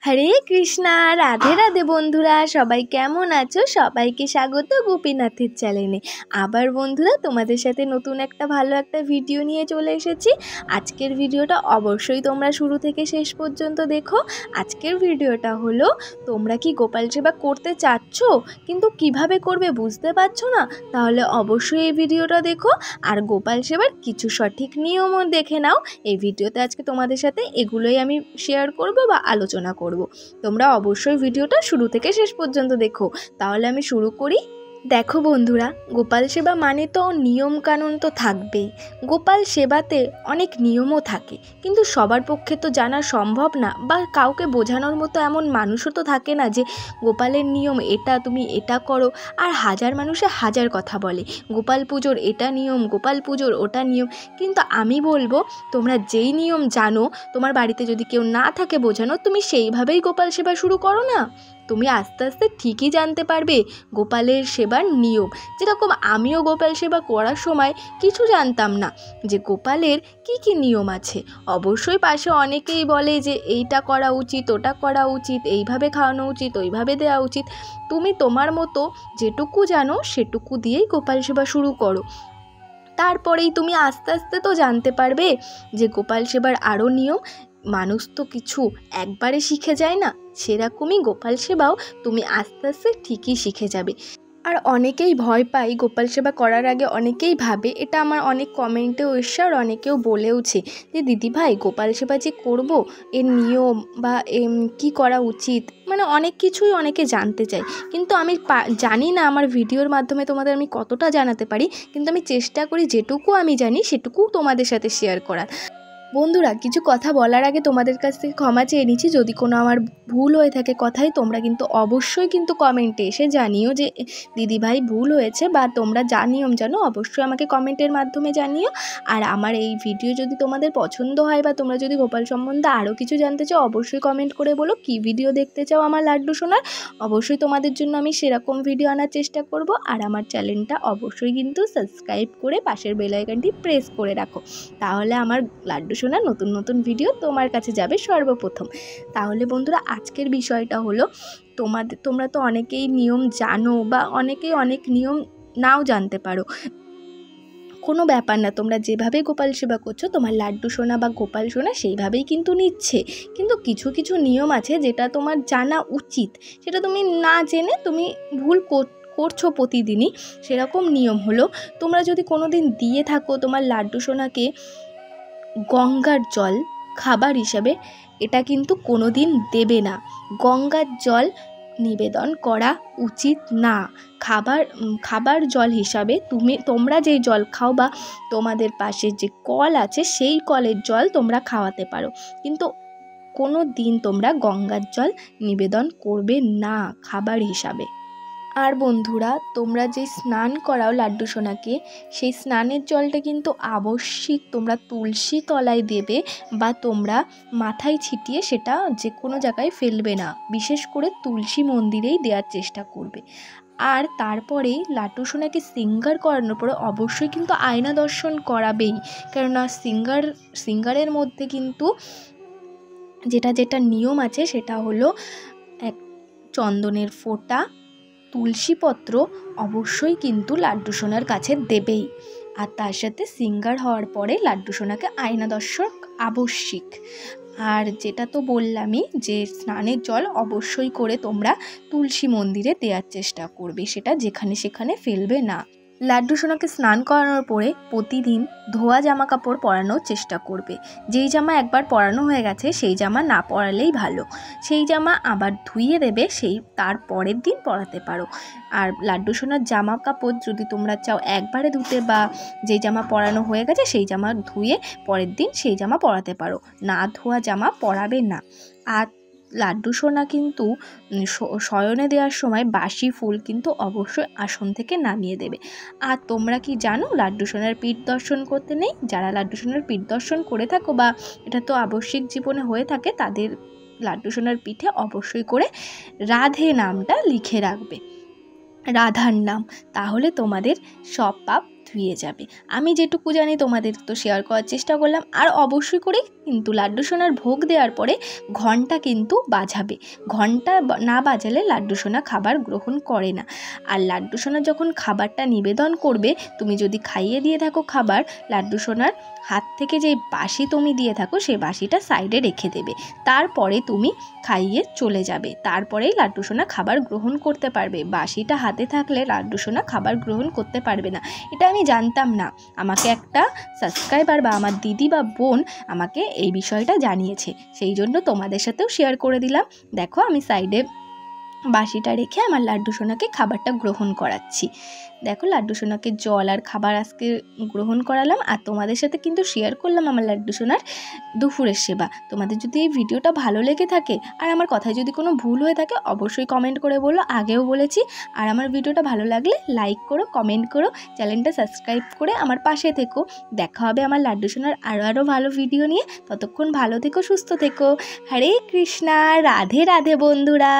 হরে কৃষ্ণা, রাধে রাধে বন্ধুরা, সবাই কেমন আছো? সবাইকে স্বাগত গোপীনাথের চ্যানেলে। আবার বন্ধুরা তোমাদের সাথে নতুন একটা ভালো একটা ভিডিও নিয়ে চলে এসেছি। আজকের ভিডিওটা অবশ্যই তোমরা শুরু থেকে শেষ পর্যন্ত দেখো। আজকের ভিডিওটা হলো, তোমরা কি গোপাল সেবা করতে চাচ্ছ কিন্তু কিভাবে করবে বুঝতে পারছো না? তাহলে অবশ্যই এই ভিডিওটা দেখো আর গোপাল সেবার কিছু সঠিক নিয়মও দেখে নাও। এই ভিডিওতে আজকে তোমাদের সাথে এগুলোই আমি শেয়ার করব বা আলোচনা করব। তোমরা অবশ্যই ভিডিওটা শুরু থেকে শেষ পর্যন্ত দেখো। তাহলে আমি শুরু করি। দেখো বন্ধুরা, গোপাল সেবা মানে তো নিয়ম কানুন তো থাকবেই। গোপাল সেবাতে অনেক নিয়মও থাকে, কিন্তু সবার পক্ষে তো জানা সম্ভব না, বা কাউকে বোঝানোর মতো এমন মানুষও তো থাকে না যে গোপালের নিয়ম এটা, তুমি এটা করো। আর হাজার মানুষে হাজার কথা বলে, গোপাল পুজোর এটা নিয়ম, গোপাল পুজোর ওটা নিয়ম। কিন্তু আমি বলবো, তোমরা যেই নিয়ম জানো, তোমার বাড়িতে যদি কেউ না থাকে বোঝানো, তুমি সেইভাবেই গোপাল সেবা শুরু করো না। তুমি আস্তে আস্তে ঠিকই জানতে পারবে গোপালের সেবার নিয়ম। যেরকম আমিও গোপাল সেবা করার সময় কিছু জানতাম না যে গোপালের কি কি নিয়ম আছে। অবশ্যই পাশে অনেকেই বলে যে এইটা করা উচিত, ওটা করা উচিত, এইভাবে খাওয়ানো উচিত, ওইভাবে দেওয়া উচিত। তুমি তোমার মতো যেটুকু জানো সেটুকু দিয়েই গোপাল সেবা শুরু করো। তারপরেই তুমি আস্তে আস্তে তো জানতে পারবে যে গোপাল সেবার আরও নিয়ম। মানুষ তো কিছু একবারে শিখে যায় না, সেরকমই গোপাল সেবাও তুমি আস্তে আস্তে ঠিকই শিখে যাবে। আর অনেকেই ভয় পায় গোপাল সেবা করার আগে, অনেকেই ভাবে, এটা আমার অনেক কমেন্টেও এসছে আর অনেকেও বলেওছে যে দিদিভাই গোপাল সেবা যে করবো, এর নিয়ম বা কি করা উচিত, মানে অনেক কিছুই অনেকে জানতে চায়। কিন্তু আমি জানি না আমার ভিডিওর মাধ্যমে তোমাদের আমি কতটা জানাতে পারি, কিন্তু আমি চেষ্টা করি যেটুকু আমি জানি সেটুকু তোমাদের সাথে শেয়ার করার। বন্ধুরা, কিছু কথা বলার আগে তোমাদের কাছ থেকে ক্ষমা চেয়ে নিচ্ছি যদি কোনো আমার ভুল হয়ে থাকে কথায়। তোমরা কিন্তু অবশ্যই কিন্তু কমেন্টে এসে জানিও যে দিদিভাই ভুল হয়েছে, বা তোমরা যা নিয়ম জানো অবশ্যই আমাকে কমেন্টের মাধ্যমে জানিও। আর আমার এই ভিডিও যদি তোমাদের পছন্দ হয়, বা তোমরা যদি গোপাল সম্বন্ধে আরও কিছু জানতে চাও, অবশ্যই কমেন্ট করে বলো কী ভিডিও দেখতে চাও আমার লাড্ডু সোনার। অবশ্যই তোমাদের জন্য আমি সেরকম ভিডিও আনার চেষ্টা করব। আর আমার চ্যানেলটা অবশ্যই কিন্তু সাবস্ক্রাইব করে পাশের বেল আইকনটি প্রেস করে রাখো, তাহলে আমার লাড্ডু সোনার নতুন নতুন ভিডিও তোমার কাছে যাবে সর্বপ্রথম। তাহলে বন্ধুরা, আজকের বিষয়টা হলো, তোমরা তো অনেকেই নিয়ম জানো, বা অনেকেই অনেক নিয়ম নাও জানতে পারো। কোনো ব্যাপার না, তোমরা যেভাবে গোপাল সেবা করছো তোমার লাড্ডু সোনা বা গোপাল সোনা সেইভাবেই কিন্তু নিচ্ছে। কিন্তু কিছু কিছু নিয়ম আছে যেটা তোমার জানা উচিত, সেটা তুমি না জেনে তুমি ভুল করছো প্রতিদিনই। সেরকম নিয়ম হলো, তোমরা যদি কোনো দিন দিয়ে থাকো তোমার লাড্ডু সোনাকে গঙ্গার জল খাবার হিসাবে, এটা কিন্তু কোনো দিন দেবে না। গঙ্গার জল নিবেদন করা উচিত না। খাবার জল হিসাবে তোমরা যেই জল খাও, বা তোমাদের পাশে যে কল আছে সেই কলের জল তোমরা খাওয়াতে পারো, কিন্তু কোনো দিন তোমরা গঙ্গার জল নিবেদন করবে না খাবার হিসাবে। আর বন্ধুরা, তোমরা যে স্নান করাও লাড্ডু সোনাকে, সেই স্নানের জলটা কিন্তু আবশ্যিক তোমরা তুলসী তলায় দেবে, বা তোমরা মাথায় ছিটিয়ে সেটা যে কোনো জায়গায় ফেলবে না, বিশেষ করে তুলসী মন্দিরেই দেওয়ার চেষ্টা করবে। আর তারপরেই লাড্ডু সোনাকে শৃঙ্গার করানোর পরে অবশ্যই কিন্তু আয়না দর্শন করাবেই, কেননা শৃঙ্গারের মধ্যে কিন্তু যেটা নিয়ম আছে সেটা হলো এক চন্দনের ফোঁটা, তুলসীপত্র অবশ্যই কিন্তু লাড্ডু সোনার কাছে দেবেই। আর তার সাথে শৃঙ্গার হওয়ার পরে লাড্ডু সোনাকে আয়না দর্শক আবশ্যিক। আর যেটা তো বললামই যে স্নানের জল অবশ্যই করে তোমরা তুলসী মন্দিরে দেওয়ার চেষ্টা করবে, সেটা যেখানে সেখানে ফেলবে না। লাড্ডু সোনাকে স্নান করানোর পরে প্রতিদিন ধোয়া জামা কাপড় পরানোর চেষ্টা করবে। যেই জামা একবার পরানো হয়ে গেছে সেই জামা না পরালেই ভালো, সেই জামা আবার ধুইয়ে দেবে, তার পরের দিন পরাতে পারো। আর লাড্ডু সোনার জামা কাপড় যদি তোমরা চাও একবারে ধুতে, বা যেই জামা পরানো হয়ে গেছে সেই জামা ধুয়ে পরের দিন সেই জামা পরাতে পারো, না ধোয়া জামা পরাবে না। আর লাড্ডু সোনা কিন্তু শয়নে দেওয়ার সময় বাসি ফুল কিন্তু অবশ্যই আসন থেকে নামিয়ে দেবে। আর তোমরা কি জানো লাড্ডু সোনার পিঠ দর্শন করতে নেই? যারা লাড্ডু সোনার পিঠ দর্শন করে থাকো, বা এটা তো আবশ্যিক জীবনে হয়ে থাকে, তাদের লাড্ডু সোনার পিঠে অবশ্যই করে রাধে নামটা লিখে রাখবে, রাধার নাম। তাহলে তোমাদের সব পাপ ধুয়ে যাবে। আমি যেটুকু জানি তোমাদের তো শেয়ার করার চেষ্টা করলাম। আর অবশ্যই করে কিন্তু লাড্ডু সোনার ভোগ দেওয়ার পরে ঘন্টা কিন্তু বাজাবে। ঘন্টা না বাজালে লাড্ডু সোনা খাবার গ্রহণ করে না। আর লাড্ডু সোনা যখন খাবারটা নিবেদন করবে, তুমি যদি খাইয়ে দিয়ে থাকো খাবার, লাড্ডু সোনার হাত থেকে যে বাসি তুমি দিয়ে থাকো সেই বাসিটা সাইডে রেখে দেবে। তারপরে তুমি খাইয়ে চলে যাবে, তারপরেই লাড্ডু সোনা খাবার গ্রহণ করতে পারবে। বাসিটা হাতে থাকলে লাড্ডু সোনা খাবার গ্রহণ করতে পারবে না। এটা আমি জানতাম না, আমাকে একটা সাবস্ক্রাইবার বা আমার দিদি বা বোন আমাকে এই বিষয়টা জানিয়েছে, সেই জন্য তোমাদের সাথেও শেয়ার করে দিলাম। দেখো আমি সাইডে বাসিটা রেখে আমার লাড্ডু সোনাকে খাবারটা গ্রহণ করাচ্ছি। দেখো লাড্ডু সোনাকে জল আর খাবার আজকে গ্রহণ করালাম, আর তোমাদের সাথে কিন্তু শেয়ার করলাম আমার লাড্ডু সোনার দুপুরের সেবা। তোমাদের যদি এই ভিডিওটা ভালো লেগে থাকে আর আমার কথায় যদি কোনো ভুল হয়ে থাকে অবশ্যই কমেন্ট করে বলো, আগেও বলেছি। আর আমার ভিডিওটা ভালো লাগলে লাইক করো, কমেন্ট করো, চ্যানেলটা সাবস্ক্রাইব করে আমার পাশে থেকো। দেখা হবে আমার লাড্ডু সোনার আরও ভালো ভিডিও নিয়ে। ততক্ষণ ভালো থেকো, সুস্থ থেকো। হরে কৃষ্ণা, রাধে রাধে বন্ধুরা।